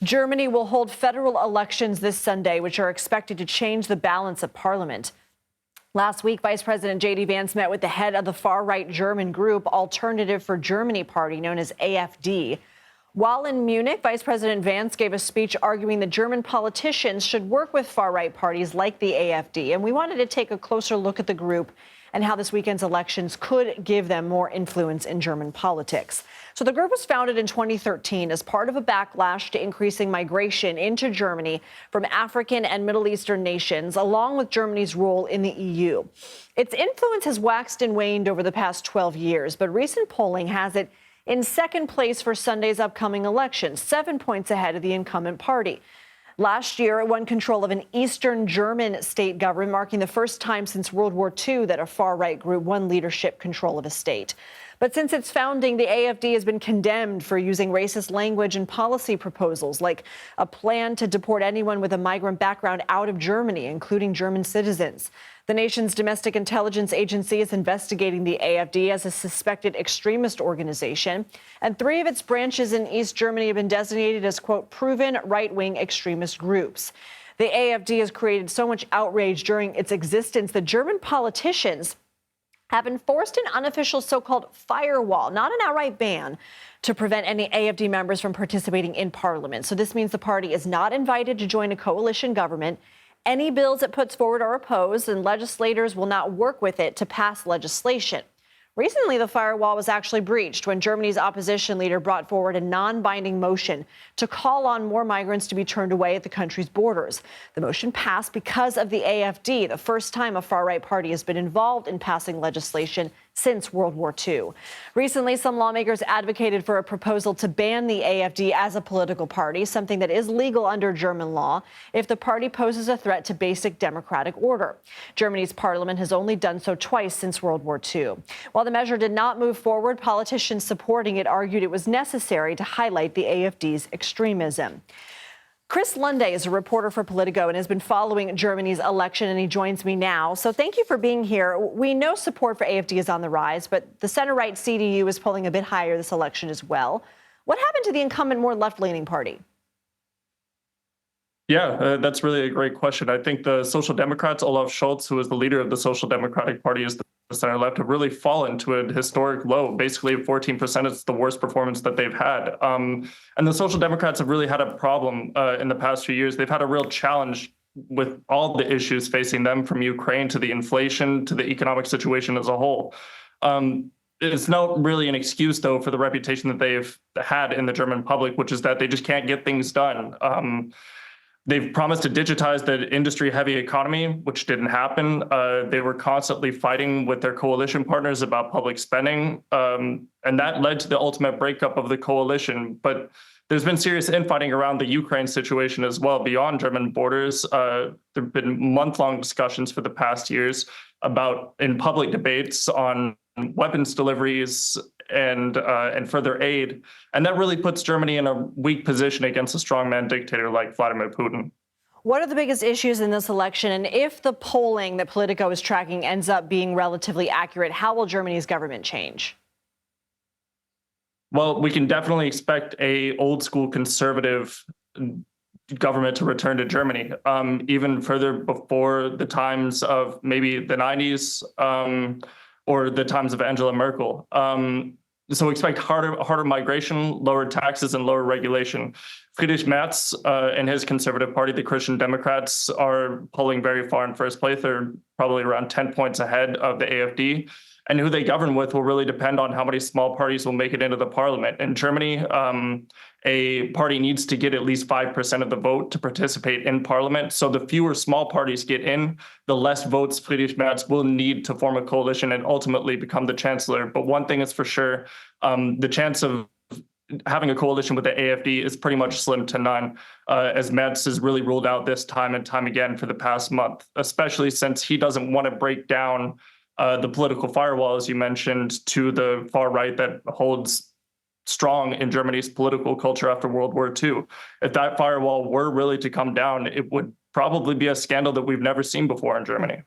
Germany will hold federal elections this Sunday, which are expected to change the balance of parliament. Last week, Vice President J.D. Vance met with the head of the far-right German group Alternative for Germany Party, known as AfD. While in Munich, Vice President Vance gave a speech arguing that German politicians should work with far-right parties like the AfD. And we wanted to take a closer look at the group and how this weekend's elections could give them more influence in German politics. So the group was founded in 2013 as part of a backlash to increasing migration into Germany from African and Middle Eastern nations, along with Germany's role in the EU. Its influence has waxed and waned over the past 12 years, but recent polling has it in second place for Sunday's upcoming election, 7 points ahead of the incumbent party. Last year, it won control of an Eastern German state government, marking the first time since World War II that a far-right group won leadership control of a state. But since its founding, the AfD has been condemned for using racist language in policy proposals, like a plan to deport anyone with a migrant background out of Germany, including German citizens. The nation's domestic intelligence agency is investigating the AfD as a suspected extremist organization, and 3 of its branches in East Germany have been designated as, quote, proven right-wing extremist groups. The AfD has created so much outrage during its existence that German politicians have enforced an unofficial so-called firewall, not an outright ban, to prevent any AfD members from participating in parliament. So this means the party is not invited to join a coalition government. Any bills it puts forward are opposed, and legislators will not work with it to pass legislation. Recently, the firewall was actually breached when Germany's opposition leader brought forward a non-binding motion to call on more migrants to be turned away at the country's borders. The motion passed because of the AfD, the first time a far-right party has been involved in passing legislation since World War II. Recently, some lawmakers advocated for a proposal to ban the AfD as a political party, something that is legal under German law if the party poses a threat to basic democratic order. Germany's parliament has only done so twice since World War II. While the measure did not move forward, politicians supporting it argued it was necessary to highlight the AfD's extremism. Chris Lunday is a reporter for Politico and has been following Germany's election, and he joins me now. So thank you for being here. We know support for AfD is on the rise, but the center-right CDU is polling a bit higher this election as well. What happened to the incumbent, more left-leaning party? Yeah, that's really a great question. I think the Social Democrats, Olaf Scholz, who is the leader of the Social Democratic Party, is the center left, have really fallen to a historic low. Basically, 14% is the worst performance that they've had. And the Social Democrats have really had a problem in the past few years. They've had a real challenge with all the issues facing them, from Ukraine to the inflation to the economic situation as a whole. It's not really an excuse, though, for the reputation that they've had in the German public, which is that they just can't get things done. They've promised to digitize the industry-heavy economy, which didn't happen. They were constantly fighting with their coalition partners about public spending, and that led to the ultimate breakup of the coalition. But there's been serious infighting around the Ukraine situation as well, beyond German borders. There have been month-long discussions for the past years about, in public debates, on weapons deliveries and further aid. And that really puts Germany in a weak position against a strongman dictator like Vladimir Putin. What are the biggest issues in this election? And if the polling that Politico is tracking ends up being relatively accurate, how will Germany's government change? Well, we can definitely expect a old school conservative government to return to Germany, even further before the times of maybe the 90s or the times of Angela Merkel. So expect harder migration, lower taxes, and lower regulation. Friedrich Merz and his conservative party, the Christian Democrats, are polling very far in first place. They're probably around 10 points ahead of the AfD. And who they govern with will really depend on how many small parties will make it into the parliament. In Germany, a party needs to get at least 5% of the vote to participate in parliament. So the fewer small parties get in, the less votes Friedrich Merz will need to form a coalition and ultimately become the chancellor. But one thing is for sure, the chance of having a coalition with the AfD is pretty much slim to none, as Merz has really ruled out this time and time again for the past month, especially since he doesn't want to break down the political firewall, as you mentioned, to the far right that holds strong in Germany's political culture after World War II. If that firewall were really to come down, it would probably be a scandal that we've never seen before in Germany.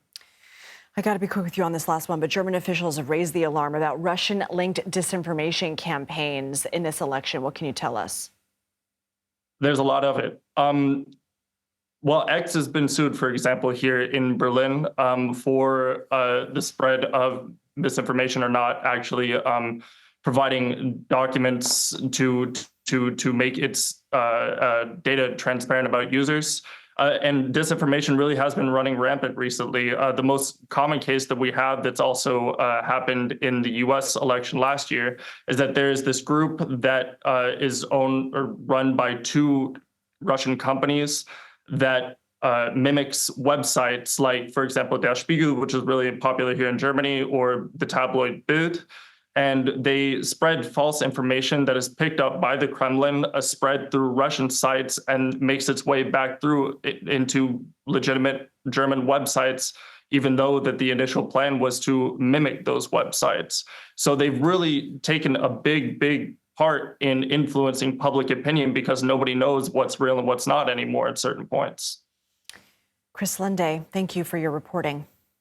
I got to be quick with you on this last one, but German officials have raised the alarm about Russian-linked disinformation campaigns in this election. What can you tell us? There's a lot of it. Well, X has been sued, for example, here in Berlin for the spread of misinformation or not actually providing documents to make its data transparent about users. And disinformation really has been running rampant recently. The most common case that we have that's also happened in the US election last year is that there's this group that is owned or run by two Russian companies that mimics websites like, for example, Der Spiegel, which is really popular here in Germany, or the tabloid Bild. And they spread false information that is picked up by the Kremlin, spread through Russian sites, and makes its way back through into legitimate German websites, even though that the initial plan was to mimic those websites. So they've really taken a big part in influencing public opinion because nobody knows what's real and what's not anymore at certain points. Chris Lunday, thank you for your reporting.